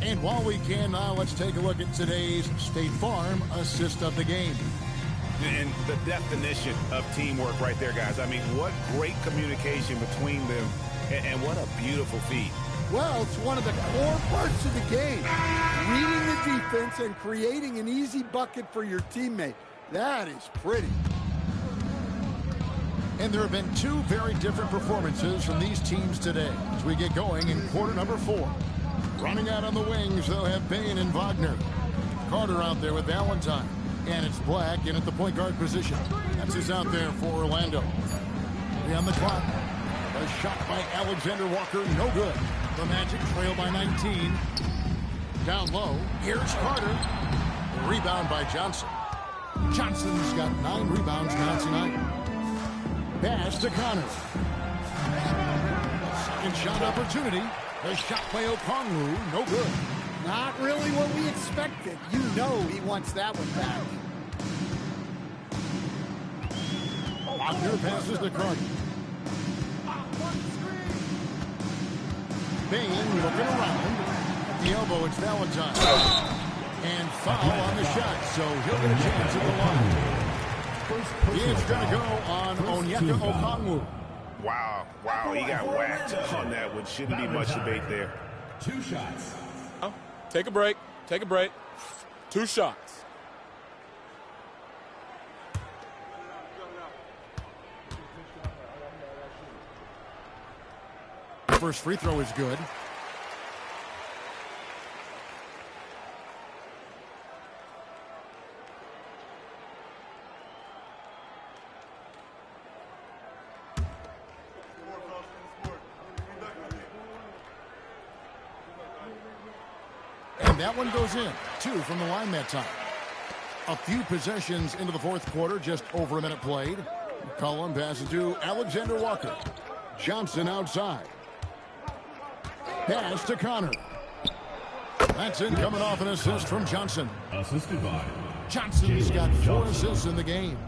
And while we can now, let's take a look at today's State Farm assist of the game. And the definition of teamwork right there, guys. I mean, what great communication between them, and what a beautiful feed. Well, it's one of the core parts of the game. Reading the defense and creating an easy bucket for your teammate. That is pretty. And there have been two very different performances from these teams today as we get going in quarter number 4. Running out on the wings, they'll have Bain and Wagner. Carter out there with Valentine. And it's Black in at the point guard position. That's who's out there for Orlando. 3 on the clock. A shot by Alexander Walker, no good. The Magic trail by 19. Down low, here's Carter. Rebound by Johnson. Johnson's got 9 rebounds now tonight. Pass to Connor. Second shot opportunity. The shot by Okongwu, no good. Not really what we expected. You know he wants that one back. Wagner passes to Carter. Bain looking around. At the elbow, it's Valentine. And foul on the shot, so he'll get a chance at the line. It's going to go on Onyeka Okongwu. Wow, he got whacked on that one. Shouldn't be much debate there. 2 shots. Take a break. 2 shots. First free throw is good. That one goes in. 2 from the line that time. A few possessions into the fourth quarter, just over a minute played. McCollum passes to Alexander Walker. Johnson outside. Pass to Connor. That's in, coming off an assist from Johnson. Assisted by Johnson's got 4 assists in the game.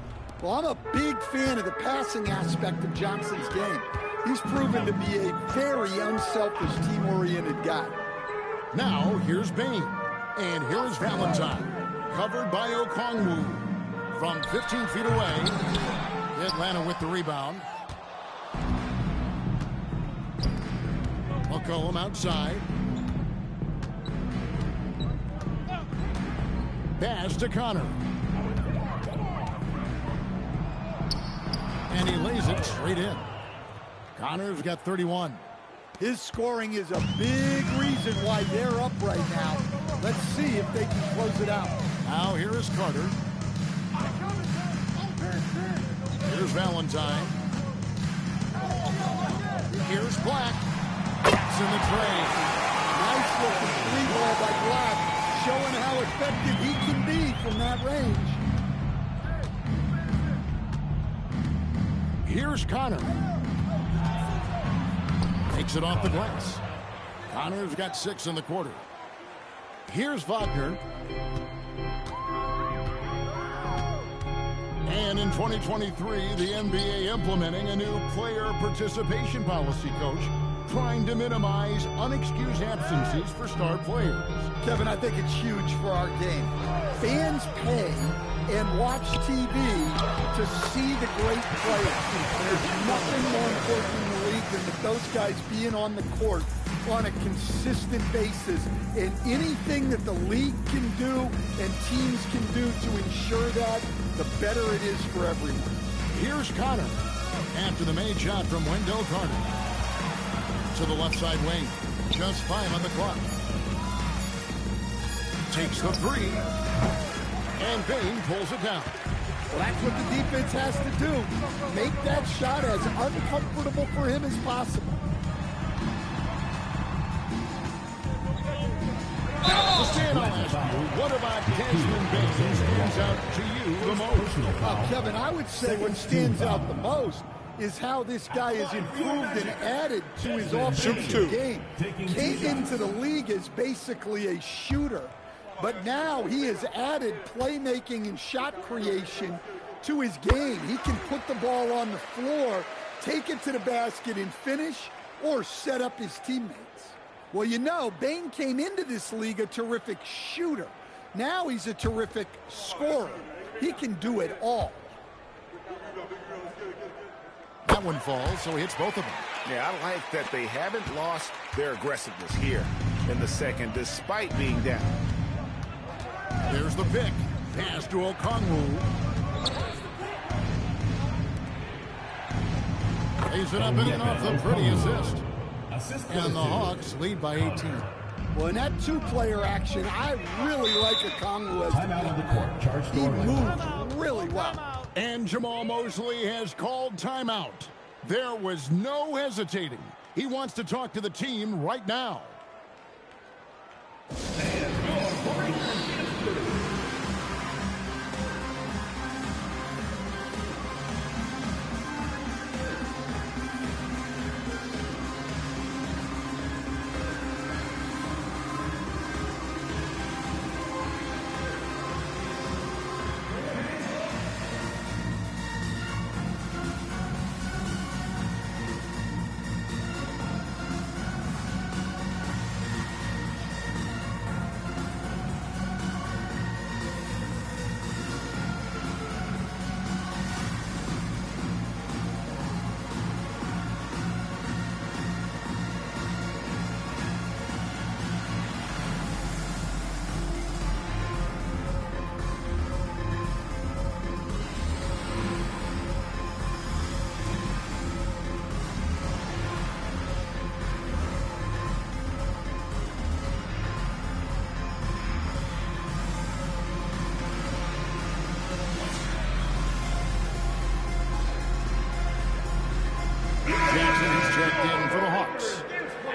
Well, I'm a big fan of the passing aspect of Johnson's game. He's proven to be a very unselfish, team-oriented guy. Now, here's Bain. And here is Valentine. Covered by Okongwu. From 15 feet away. Atlanta with the rebound. McCollum outside. Pass to Connor. And he lays it straight in. Connor's got 31. His scoring is a big reason why they're up right now. Let's see if they can close it out. Now here is Carter. Here's Valentine. Here's Black. That's in the tray. Nice looking 3-ball by Black, showing how effective he can be from that range. Here's Connor. Takes it off the glass. Connor's got 6 in the quarter. Here's Wagner. And in 2023, the NBA implementing a new player participation policy, Coach, trying to minimize unexcused absences for star players. Kevin, I think it's huge for our game. Fans pay and watch TV to see the great players. There's nothing more important in the league than those guys being on the court on a consistent basis. And anything that the league can do and teams can do to ensure that, the better it is for everyone. Here's Connor after the made shot from Wendell Carter. To the left side wing. Just 5 on the clock. Takes the 3. And Bain pulls it down. Well, that's what the defense has to do. Make that shot as uncomfortable for him as possible. Stan, I'll ask you, what about Desmond Bain stands out to you the most? Kevin, I would say what stands out the most is how this guy has improved and added to his offensive game. Came into the league as basically a shooter, but now he has added playmaking and shot creation to his game. He can put the ball on the floor, take it to the basket and finish, or set up his teammates. Well, you know, Bane came into this league a terrific shooter. Now he's a terrific scorer. He can do it all. That one falls, so he hits both of them. Yeah, I like that they haven't lost their aggressiveness here in the second, despite being down. There's the pick. Pass to Okongwu. Lays it up and in off the pretty assist. And the Hawks lead by 18. Well, in that two-player action, I really like Okongwu as the pick. He moves really well. And Jamahl Mosley has called timeout. There was no hesitating. He wants to talk to the team right now.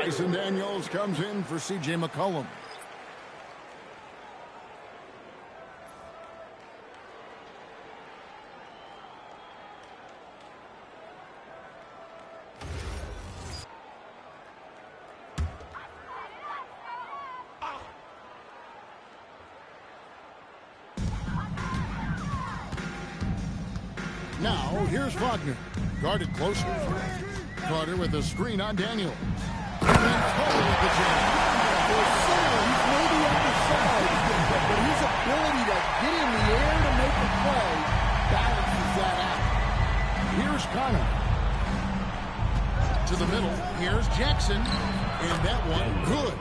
Bryson Daniels comes in for C.J. McCollum. Now, here's Wagner. Guarded closer. Carter with a screen on Daniels. He's maybe undersized, but his ability to get in the air to make a play balances that out. Here's Connor. To the middle. Here's Jackson. And that one, good.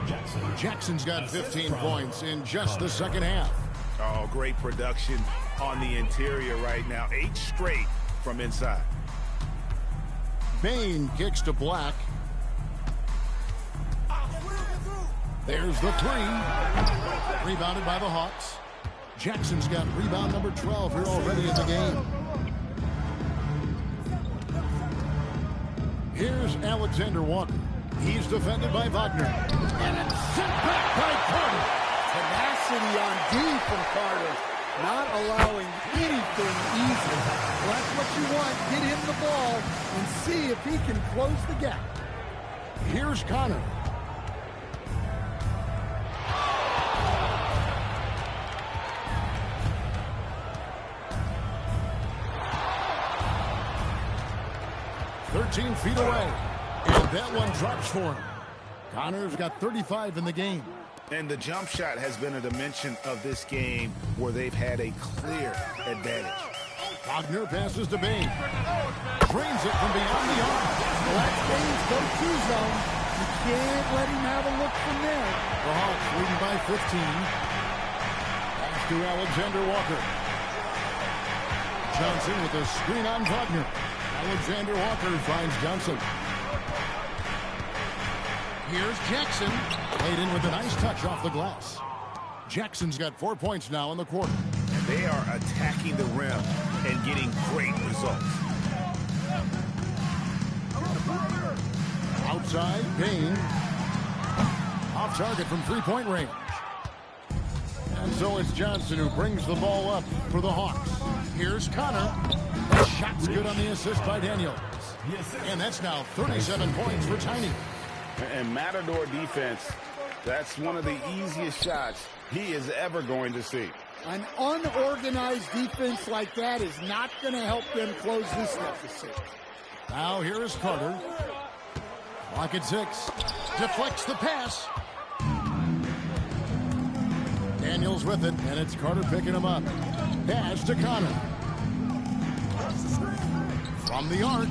Jackson's got 15 points in just the second half. Oh, great production on the interior right now. 8 straight from inside. Bane kicks to Black. There's the three. Rebounded by the Hawks. Jackson's got rebound number 12 here already in the game. Here's Alexander Walker. He's defended by Wagner. And it's sent back by Carter. Tenacity on D from Carter. Not allowing anything easy. Well, that's what you want. Get him the ball and see if he can close the gap. Here's Connor. "13 feet away, and that one drops for him. Connor's got 35 in the game. And the jump shot has been a dimension of this game where they've had a clear advantage. Wagner passes to Bane. Drains it from beyond the arc. Well, that's Bane's go-to zone. You can't let him have a look from there. The Hawks leading by 15. Pass to Alexander Walker. Johnson with a screen on Wagner. Alexander Walker finds Johnson. Here's Jackson. Laid in with a nice touch off the glass. Jackson's got 4 points now in the quarter. And they are attacking the rim and getting great results. Outside, Bane. Off target from three-point range. And so it's Johnson who brings the ball up for the Hawks. Here's Connor. The shot's good on the assist by Daniels. And that's now 37 points for Tiny. And Matador defense, that's one of the easiest shots he is ever going to see. An unorganized defense like that is not going to help them close this deficit. Now here is Carter. Clock at 6. Deflects the pass. Daniels with it, and it's Carter picking him up. Pass to Connor. From the arc,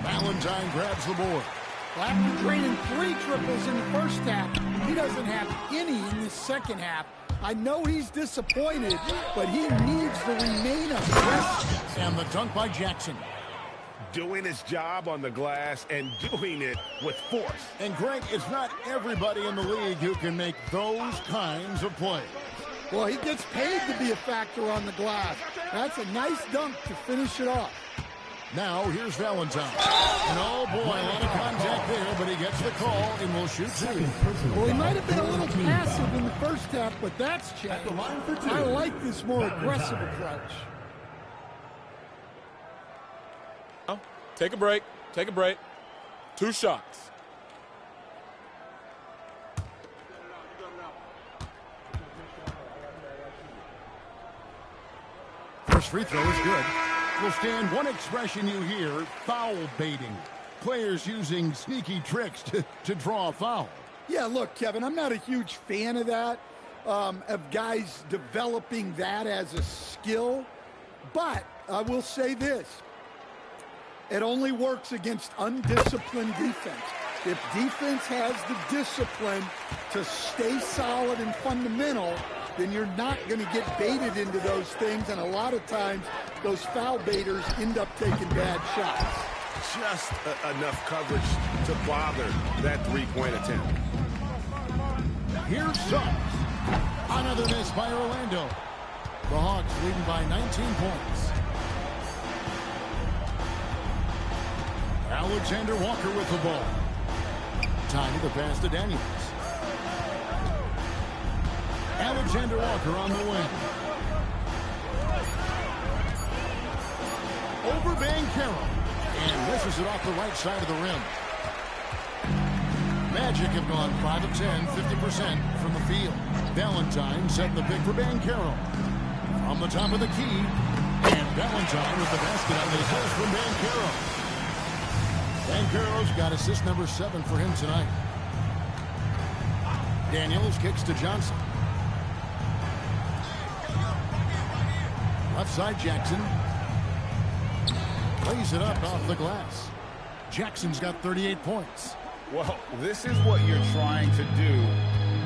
Valentine grabs the board. Well, after draining 3 triples in the first half, he doesn't have any in the second half. I know he's disappointed, but he needs to remain aggressive. And the dunk by Jackson. Doing his job on the glass and doing it with force. And Greg, it's not everybody in the league who can make those kinds of plays. Well, he gets paid to be a factor on the glass. That's a nice dunk to finish it off. Now, here's Valentine. And oh boy, a lot of contact there, but he gets the call and will shoot 2. Well, he might have been a little passive in the first half, but that's changed. I like this more aggressive approach. Take a break. Take a break. 2 shots. First free throw is good. Will stand one expression you hear, foul baiting. Players using sneaky tricks to draw a foul. Yeah, look, Kevin, I'm not a huge fan of that, of guys developing that as a skill. But I will say this. It only works against undisciplined defense. If defense has the discipline to stay solid and fundamental, then you're not going to get baited into those things. And a lot of times, those foul baiters end up taking bad shots. Just enough coverage to bother that 3-point attempt. Here's Suggs. Another miss by Orlando. The Hawks leading by 19 points. Alexander Walker with the ball. Tiny the pass to Daniels. Alexander Walker on the wing. Over Banchero. And misses it off the right side of the rim. Magic have gone 5 of 10, 50% from the field. Valentine setting the pick for Banchero. On the top of the key. And Valentine with the basket on the assist from Banchero. Banchero's got assist number 7 for him tonight. Daniels kicks to Johnson. Left side Jackson. Lays it up off the glass. Jackson's got 38 points. Well, this is what you're trying to do.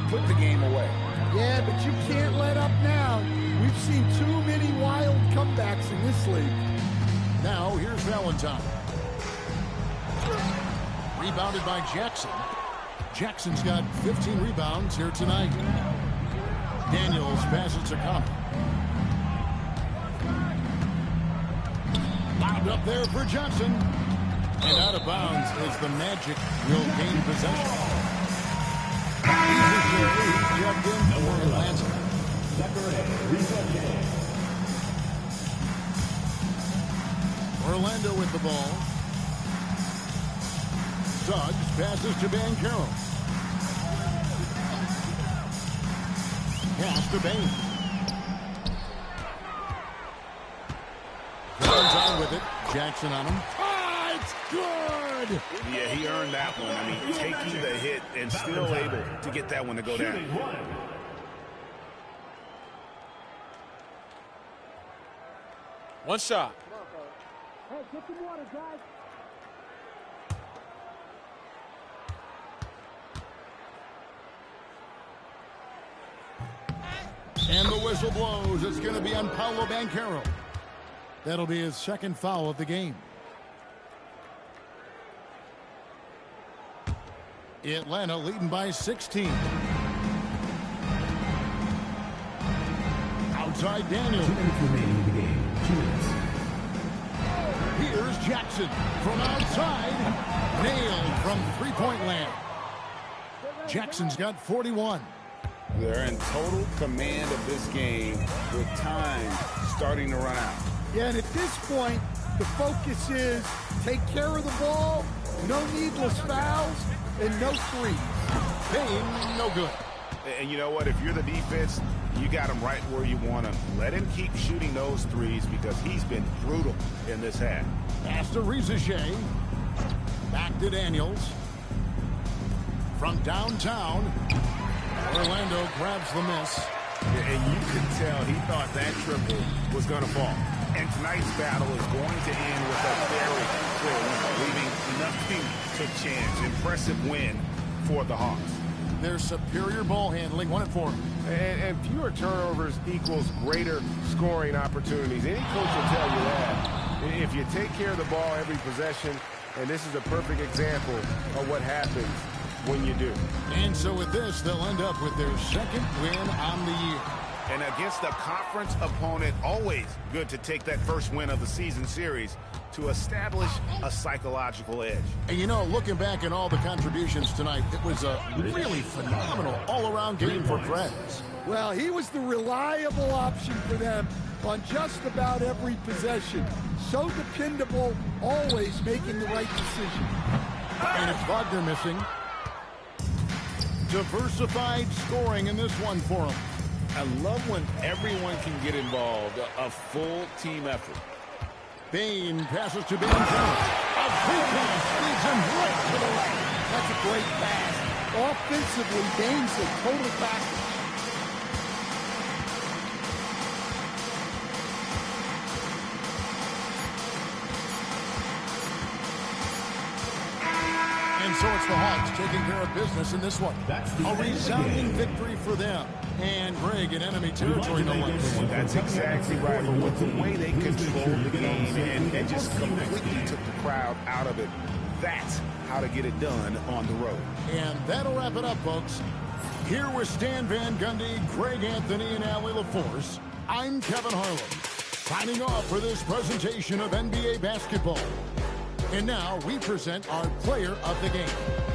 Put the game away. Yeah, but you can't let up now. We've seen too many wild comebacks in this league. Now, here's Valentine. Rebounded by Jackson. Jackson's got 15 rebounds here tonight. Daniels passes to Connor. Lobbed up there for Johnson. And out of bounds as the Magic will gain possession. He's checked in for Atlanta. Orlando with the ball. Suggs passes to Banchero. Pass to Bain. Valentine with it. Jackson on him. Oh, it's good! Yeah, he earned that one. I mean, taking the hit and still able to get that one to go down. One shot. Hey, get some water, guys. And the whistle blows. It's going to be on Paolo Banchero. That'll be his second foul of the game. Atlanta leading by 16. Outside Daniels. 2 minutes remaining in the game. 2 minutes. Here's Jackson from outside. Nailed from three-point land. Jackson's got 41. They're in total command of this game with time starting to run out. Yeah, and at this point, the focus is take care of the ball, no needless fouls, and no threes. Bain, no good. And you know what? If you're the defense, you got him right where you want him. Let him keep shooting those threes because he's been brutal in this half. Pass to Riza Shea. Back to Daniels. From downtown, Orlando grabs the miss. And you can tell he thought that triple was going to fall. And tonight's battle is going to end with a very clear win, leaving nothing to chance. Impressive win for the Hawks. Their superior ball handling won it for them. And fewer turnovers equals greater scoring opportunities. Any coach will tell you that. If you take care of the ball every possession, and this is a perfect example of what happens when you do. And so with this, they'll end up with their second win on the year. And against a conference opponent, always good to take that first win of the season series to establish a psychological edge. And you know, looking back at all the contributions tonight, it was a really phenomenal all-around game for Krebs. Well, he was the reliable option for them on just about every possession. So dependable, always making the right decision. And it's Wagner missing. Diversified scoring in this one for him. I love when everyone can get involved, a full team effort. Bain passes to Ben Jones. A free pass leads him right to the right. That's a great pass. Offensively, Bain's a total package. And so it's the Hawks taking care of business in this one. A resounding victory for them. And Greg in enemy territory, no less. That's exactly right. But with the way they controlled the game and just completely took the crowd out of it, that's how to get it done on the road. And that'll wrap it up, folks. Here with Stan Van Gundy, Greg Anthony, and Allie LaForce, I'm Kevin Harlan, signing off for this presentation of NBA basketball. And now we present our player of the game.